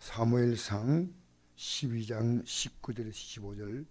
사무엘상 12장 19절에서 15절.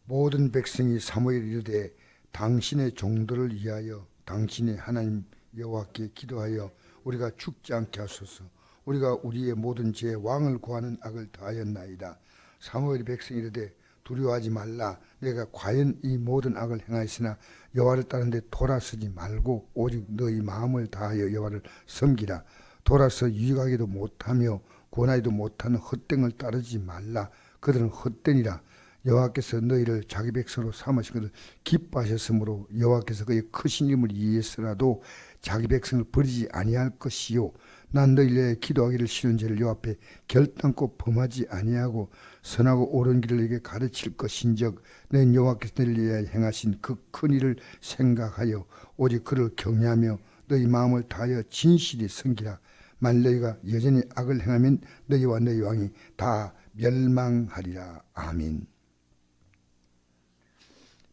모든 백성이 사무엘에 이르되 당신의 종들을 위하여 당신의 하나님 여호와께 기도하여 우리가 죽지 않게 하소서. 우리가 우리의 모든 죄 왕을 구하는 악을 다하였나이다. 사무엘이 백성이 이르되 두려워하지 말라. 내가 과연 이 모든 악을 행하였으나 여호와를 따르는데 돌아서지 말고 오직 너희 마음을 다하여 여호와를 섬기라. 돌아서 유익하기도 못하며 권하지도 못하는 헛된 을 따르지 말라. 그들은 헛되니라. 여호와께서 너희를 자기 백성으로 삼으시거든 기뻐하셨으므로 여호와께서 그의 크신 이름을 위해서라도 자기 백성을 버리지 아니할 것이요. 난 너희를 위해 기도하기를 싫은 죄를 여호와 앞에 결단코 범하지 아니하고 선하고 옳은 길을 너희에게 가르칠 것인즉 너희는 여호와께서 너희를 위해 행하신 그 큰 일을 생각하여 오직 그를 경외하며 너희 마음을 다하여 진실히 섬기라. 만일 너희가 여전히 악을 행하면 너희와 너희 왕이 다 멸망하리라. 아멘.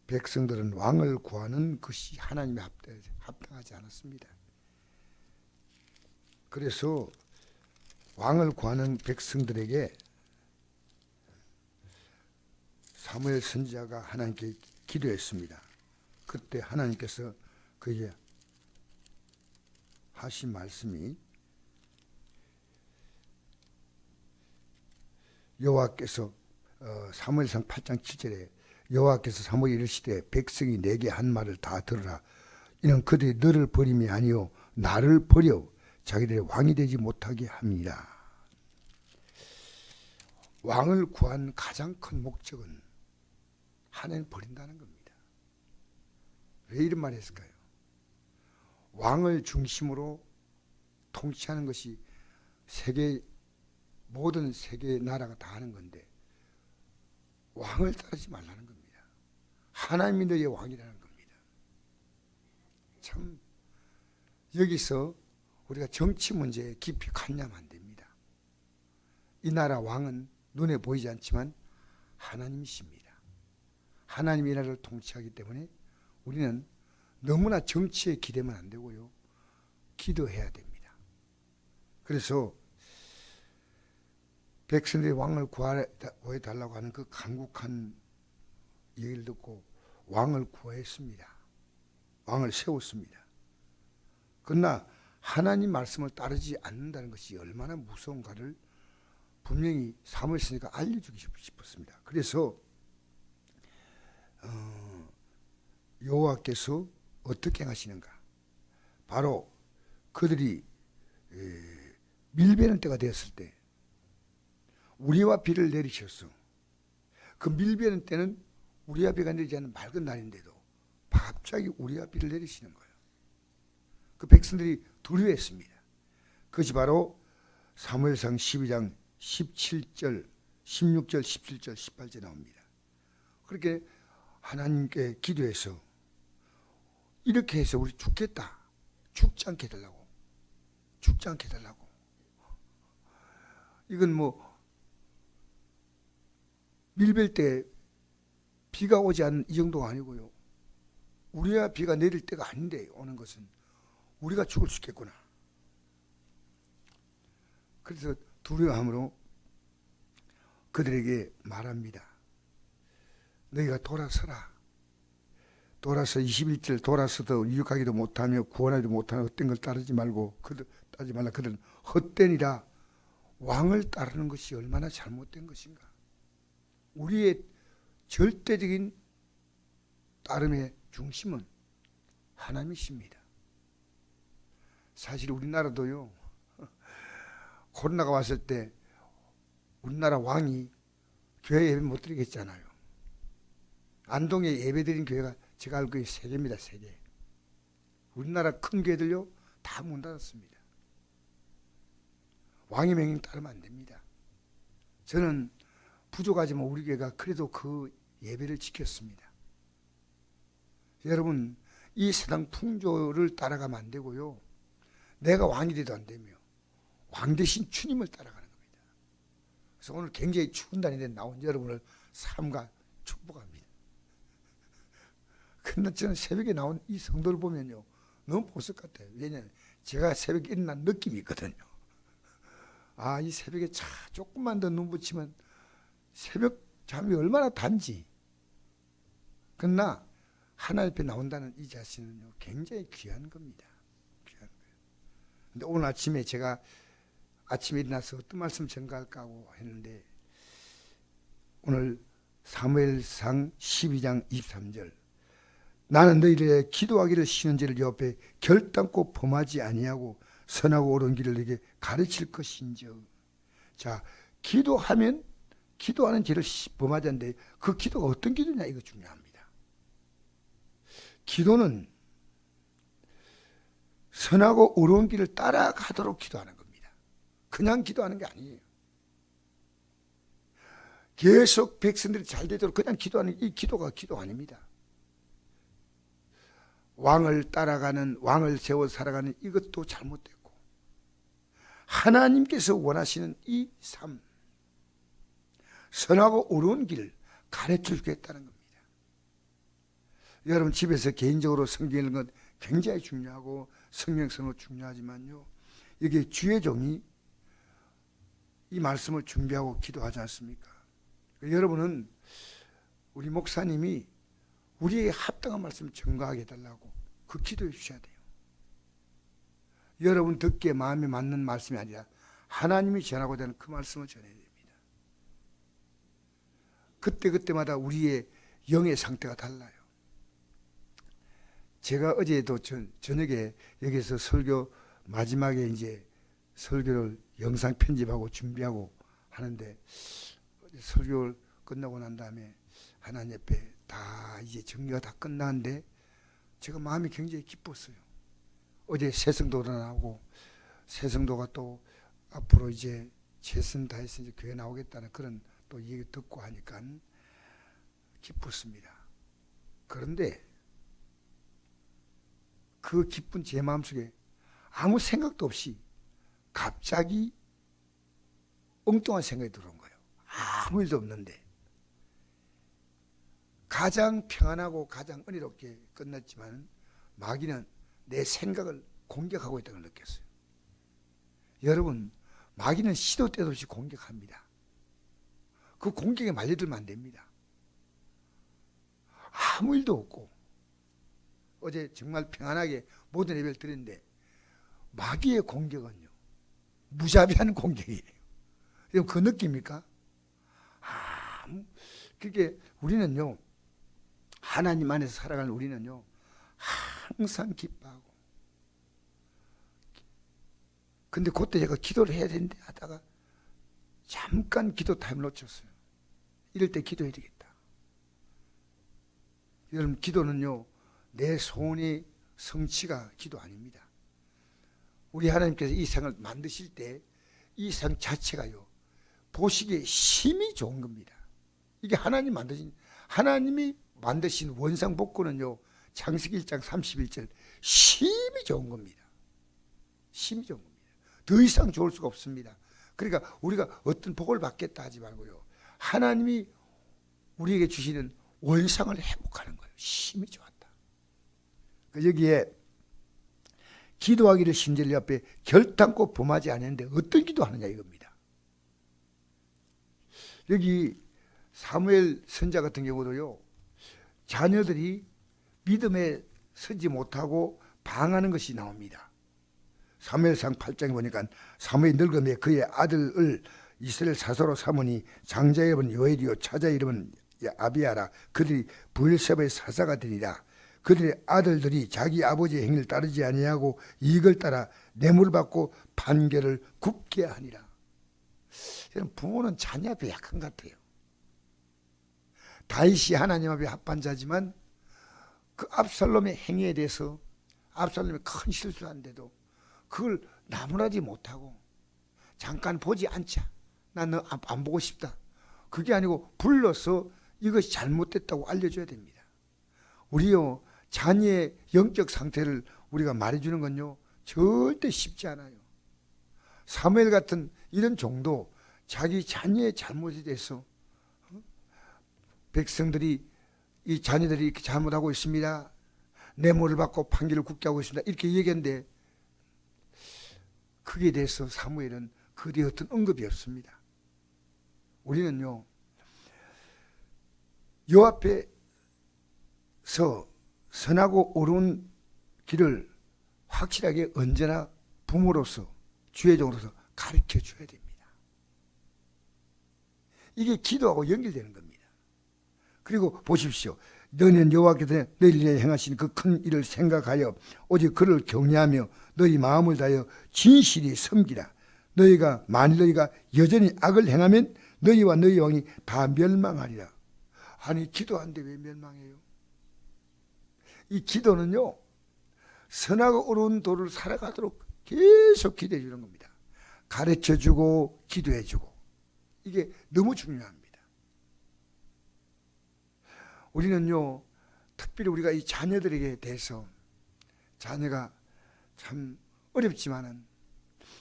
백성들은 왕을 구하는 것이 하나님의 합당하지 않았습니다. 그래서 왕을 구하는 백성들에게 사무엘 선지자가 하나님께 기도했습니다. 그때 하나님께서 그에게 하신 말씀이 여호와께서 사무엘상 8장 7절에 여호와께서 사무엘에 이르시되 백성이 내게 한 말을 다 들으라. 이는 그들이 너를 버림이 아니요 나를 버려 자기들의 왕이 되지 못하게 함이라. 왕을 구한 가장 큰 목적은 하나님을 버린다는 겁니다. 왜 이런 말을 했을까요? 왕을 중심으로 통치하는 것이 모든 세계 나라가 다 하는 건데 왕을 따르지 말라는 겁니다. 하나님이 너희의 왕이라는 겁니다. 참 여기서 우리가 정치 문제에 깊이 관여하면 안 됩니다. 이 나라 왕은 눈에 보이지 않지만 하나님이십니다. 하나님이 이 나라를 통치하기 때문에 우리는 너무나 정치에 기대면 안 되고요. 기도해야 됩니다. 그래서 백성들이 왕을 구해달라고 하는 그 간곡한 얘기를 듣고 왕을 구했습니다. 왕을 세웠습니다. 그러나 하나님 말씀을 따르지 않는다는 것이 얼마나 무서운가를 분명히 사무엘 선지자가 알려주기 싶었습니다. 그래서 여호와께서 어떻게 하시는가? 바로 그들이 밀베는 때가 되었을 때 우리와 비를 내리셨어. 그 밀베는 때는 우리와 비가 내리지 않는 맑은 날인데도 갑자기 우리와 비를 내리시는 거예요. 그 백성들이 두려워했습니다. 그것이 바로 사무엘상 12장 17절, 16절, 17절, 18절에 나옵니다. 그렇게 하나님께 기도해서 이렇게 해서 우리 죽겠다. 죽지 않게 해달라고. 죽지 않게 해달라고. 이건 밀벨 때 비가 오지 않는 이 정도가 아니고요. 우리야 비가 내릴 때가 아닌데 오는 것은 우리가 죽을 수 있겠구나. 그래서 두려워함으로 그들에게 말합니다. 너희가 돌아서라. 돌아서 21절 돌아서도 유익하기도 못하며 구원하기도 못하는 헛된 걸 따르지 말고 따르지 말라. 그들은 헛되니라. 왕을 따르는 것이 얼마나 잘못된 것인가. 우리의 절대적인 따름의 중심은 하나님이십니다. 사실 우리나라도요. 코로나가 왔을 때 우리나라 왕이 교회 예배 못 드리게 했잖아요. 안동에 예배 드린 교회가 제가 알고 있는 3개입니다. 3개. 우리나라 큰 교회들요. 다 문 닫았습니다. 왕의 명령 따르면 안 됩니다. 저는 부족하지만 우리 교회가 그래도 그 예배를 지켰습니다. 여러분, 이 세상 풍조를 따라가면 안 되고요. 내가 왕이 돼도 안 되며 왕 대신 주님을 따라가는 겁니다. 그래서 오늘 굉장히 추운 날인데 나온 여러분을 삼가 축복합니다. 근데 저는 새벽에 나온 이 성도를 보면요. 너무 보석 같아요. 왜냐하면 제가 새벽에 일어난 느낌이 있거든요. 이 새벽에 조금만 더 눈 붙이면 새벽 잠이 얼마나 단지. 그러나 하나님 앞에 나온다는 이 자신은 굉장히 귀한 겁니다. 귀한 거예요. 근데 오늘 아침에 제가 아침에 일어나서 어떤 말씀 전가할까 하고 했는데, 오늘 사무엘상 12장 23절, 나는 너희들의 기도하기를 쉬운 죄를 옆에 결단코 범하지 아니하고 선하고 옳은 길을 너에게 가르칠 것인즉. 자, 기도하면 기도하는 죄를 범하지 않는데 그 기도가 어떤 기도냐, 이거 중요합니다. 기도는 선하고 옳은 길을 따라가도록 기도하는 겁니다. 그냥 기도하는 게 아니에요. 계속 백성들이 잘 되도록 그냥 기도하는, 이 기도가 기도 아닙니다. 왕을 따라가는, 왕을 세워 살아가는 이것도 잘못됐고, 하나님께서 원하시는 이 삶, 선하고 옳은 길을 가르쳐 주겠다는 겁니다. 여러분, 집에서 개인적으로 성경 읽는 건 굉장히 중요하고 성경성도 중요하지만요, 이게 주의 종이 이 말씀을 준비하고 기도하지 않습니까? 여러분은 우리 목사님이 우리에게 합당한 말씀을 전가하게 해달라고 그 기도해 주셔야 돼요. 여러분 듣기에 마음에 맞는 말씀이 아니라 하나님이 전하고자 하는 그 말씀을 전해야 됩니다. 그때그때마다 우리의 영의 상태가 달라요. 제가 어제도 저녁에 여기서 설교 마지막에 이제 설교를 영상 편집하고 준비하고 하는데, 설교를 끝나고 난 다음에 하나님 앞에 다 이제 정리가 다 끝나는데 제가 마음이 굉장히 기뻤어요. 어제 새 성도가 나오고, 새 성도가 또 앞으로 이제 최선 다해서 이제 교회 나오겠다는 그런 또 얘기 듣고 하니까 기뻤습니다. 그런데 그 기쁜 제 마음속에 아무 생각도 없이 갑자기 엉뚱한 생각이 들어온 거예요. 아무 일도 없는데. 가장 평안하고 가장 은혜롭게 끝났지만 마귀는 내 생각을 공격하고 있다는 걸 느꼈어요. 여러분, 마귀는 시도 때도 없이 공격합니다. 그 공격에 말려들면 안 됩니다. 아무 일도 없고 어제 정말 평안하게 모든 예배를 드렸는데 마귀의 공격은요, 무자비한 공격이에요. 여러분, 그 느낌입니까? 그게 우리는요, 하나님 안에서 살아가는 우리는요, 항상 기뻐하고, 근데 그때 제가 기도를 해야 되는데 하다가 잠깐 기도 타임을 놓쳤어요. 이럴 때 기도해야 되겠다. 여러분, 기도는요, 내 소원의 성취가 기도 아닙니다. 우리 하나님께서 이 세상을 만드실 때 이 세상 자체가요, 보시기에 힘이 좋은 겁니다. 이게 하나님이 만드신 원상 복구는요, 창세기 1장 31절, 힘이 좋은 겁니다. 힘이 좋은 겁니다. 더 이상 좋을 수가 없습니다. 그러니까 우리가 어떤 복을 받겠다 하지 말고요, 하나님이 우리에게 주시는 원상을 회복하는 거예요. 힘이 좋았다. 여기에 기도하기를 심지어 옆에 결단코 범하지 않았는데 어떤 기도하느냐 이겁니다. 여기 사무엘 선자 같은 경우도요, 자녀들이 믿음에 서지 못하고 방하는 것이 나옵니다. 사무엘상 8장에 보니까 사무엘이 늙음에 그의 아들을 이스라엘 사사로 삼으니 장자의 이름은 요엘이요 차자의 이름은 아비야라. 그들이 브엘세바의 사사가 되리라. 그들의 아들들이 자기 아버지의 행위를 따르지 아니하고 이익을 따라 뇌물을 받고 판결을 굽게 하니라. 부모는 자녀 앞에 약한 것 같아요. 다윗이 하나님 앞에 합한 자지만 그 압살롬의 행위에 대해서 압살롬이 큰 실수한데도 그걸 나무라지 못하고 잠깐 보지 않자, 난 너 안 보고 싶다, 그게 아니고 불러서 이것이 잘못됐다고 알려줘야 됩니다. 우리요, 자녀의 영적 상태를 우리가 말해주는 건요, 절대 쉽지 않아요. 사무엘 같은 이런 종도 자기 자녀의 잘못에 대해서 백성들이, 이 자녀들이 이렇게 잘못하고 있습니다, 뇌물을 받고 판결을 굳게 하고 있습니다, 이렇게 얘기했는데 거기에 대해서 사무엘은 그 뒤에 어떤 언급이 없습니다. 우리는요, 요 앞에서 선하고 옳은 길을 확실하게 언제나 부모로서, 주의 종으로서 가르쳐 줘야 됩니다. 이게 기도하고 연결되는 겁니다. 그리고 보십시오. 너는 여호와께서 너희를 행하신 그 큰 일을 생각하여 오직 그를 경외하며 너희 마음을 다하여 진실히 섬기라. 만일 너희가 여전히 악을 행하면 너희와 너희 왕이 다 멸망하리라. 아니, 기도하는데 왜 멸망해요? 이 기도는요, 선하고 옳은 도를 살아가도록 계속 기도해 주는 겁니다. 가르쳐 주고 기도해 주고. 이게 너무 중요합니다. 우리는요, 특별히 우리가 이 자녀들에게 대해서, 자녀가 참 어렵지만은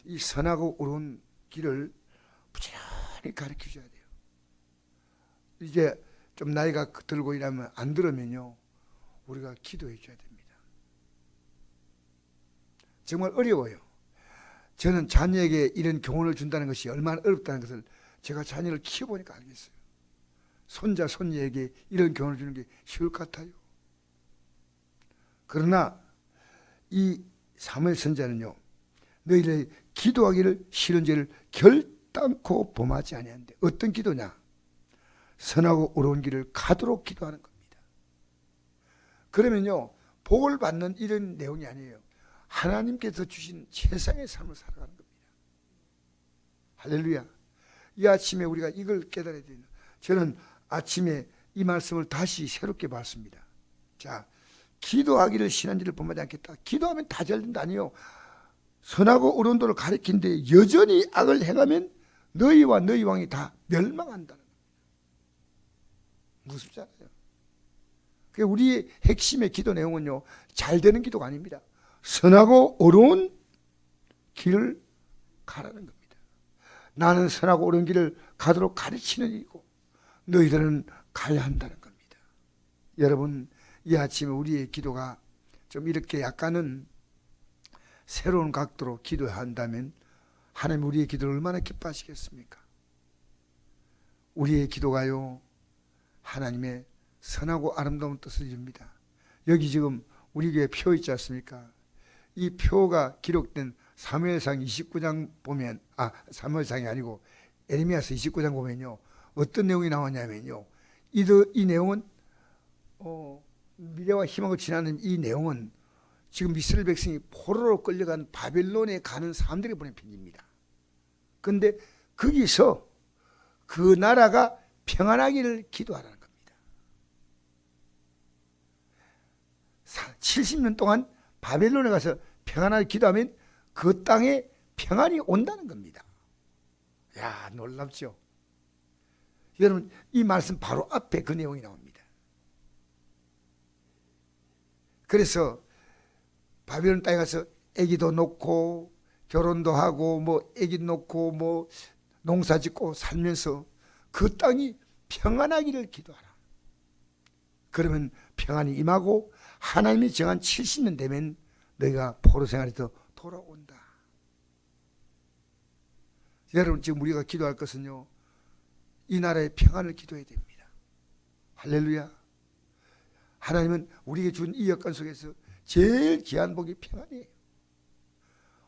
이 선하고 옳은 길을 부지런히 가르쳐 줘야 돼요. 이제 좀 나이가 들고 이러면 안 들으면요, 우리가 기도해 줘야 됩니다. 정말 어려워요. 저는 자녀에게 이런 교훈을 준다는 것이 얼마나 어렵다는 것을 제가 자녀를 키워보니까 알겠어요. 손자, 손녀에게 이런 교훈을 주는 게 쉬울 것 같아요. 그러나 이 사무엘 선지자는요, 너희를 기도하기를 싫은 죄를 결단코 범하지 아니하는데, 어떤 기도냐? 선하고 옳은 길을 가도록 기도하는 겁니다. 그러면요, 복을 받는 이런 내용이 아니에요. 하나님께서 주신 최상의 삶을 살아가는 겁니다. 할렐루야. 이 아침에 우리가 이걸 깨달아야 돼요. 저는 아침에 이 말씀을 다시 새롭게 봤습니다. 자, 기도하기를 싫은 죄를 범하지 않겠다. 기도하면 다 잘 된다. 아니요. 선하고 옳은 도를 가리키는데 여전히 악을 행하면 너희와 너희 왕이 다 멸망한다는 겁니다. 무섭잖아요. 우리의 핵심의 기도 내용은요, 잘 되는 기도가 아닙니다. 선하고 옳은 길을 가라는 겁니다. 나는 선하고 옳은 길을 가도록 가르치는 일이고 너희들은 가야 한다는 겁니다. 여러분, 이 아침에 우리의 기도가 좀 이렇게 약간은 새로운 각도로 기도한다면 하나님 우리의 기도를 얼마나 기뻐하시겠습니까? 우리의 기도가요, 하나님의 선하고 아름다운 뜻을 이룹니다. 여기 지금 우리 교회 표 있지 않습니까? 이 표가 기록된 사무엘상 29장 보면, 사무엘상이 아니고 에레미야서 29장 보면요, 어떤 내용이 나왔냐면요, 이 내용은 미래와 희망을 지나는 이 내용은 지금 이스라엘 백성이 포로로 끌려간 바벨론에 가는 사람들이 보낸 편지입니다. 그런데 거기서 그 나라가 평안하기를 기도하라는 겁니다. 70년 동안 바벨론에 가서 평안하게 기도하면 그 땅에 평안이 온다는 겁니다. 야, 놀랍죠? 여러분, 이 말씀 바로 앞에 그 내용이 나옵니다. 그래서 바벨론 땅에 가서 아기도 놓고 결혼도 하고 아기 놓고 농사 짓고 살면서 그 땅이 평안하기를 기도하라. 그러면 평안이 임하고 하나님이 정한 70년 되면 너희가 포로 생활에서 돌아온다. 여러분, 지금 우리가 기도할 것은요, 이 나라의 평안을 기도해야 됩니다. 할렐루야. 하나님은 우리에게 준 이 여건 속에서 제일 귀한 복이 평안이에요.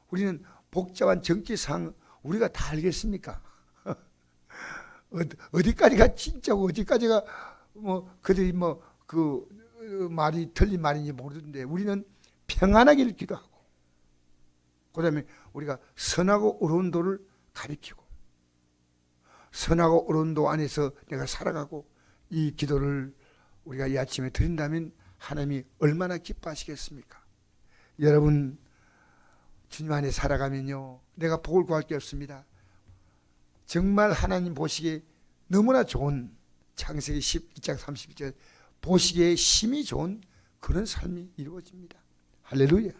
우리는 복잡한 정치상 우리가 다 알겠습니까? 어디까지가 진짜고 어디까지가 그들이 그 말이 틀린 말인지 모르는데 우리는 평안하기를 기도하고, 그 다음에 우리가 선하고 옳은 도를 가리키고, 선하고 옳은 도 안에서 내가 살아가고, 이 기도를 우리가 이 아침에 드린다면 하나님이 얼마나 기뻐하시겠습니까? 여러분, 주님 안에 살아가면요, 내가 복을 구할 게 없습니다. 정말 하나님 보시기에 너무나 좋은, 창세기 12장 32절 보시기에 심히 좋은 그런 삶이 이루어집니다. 할렐루야.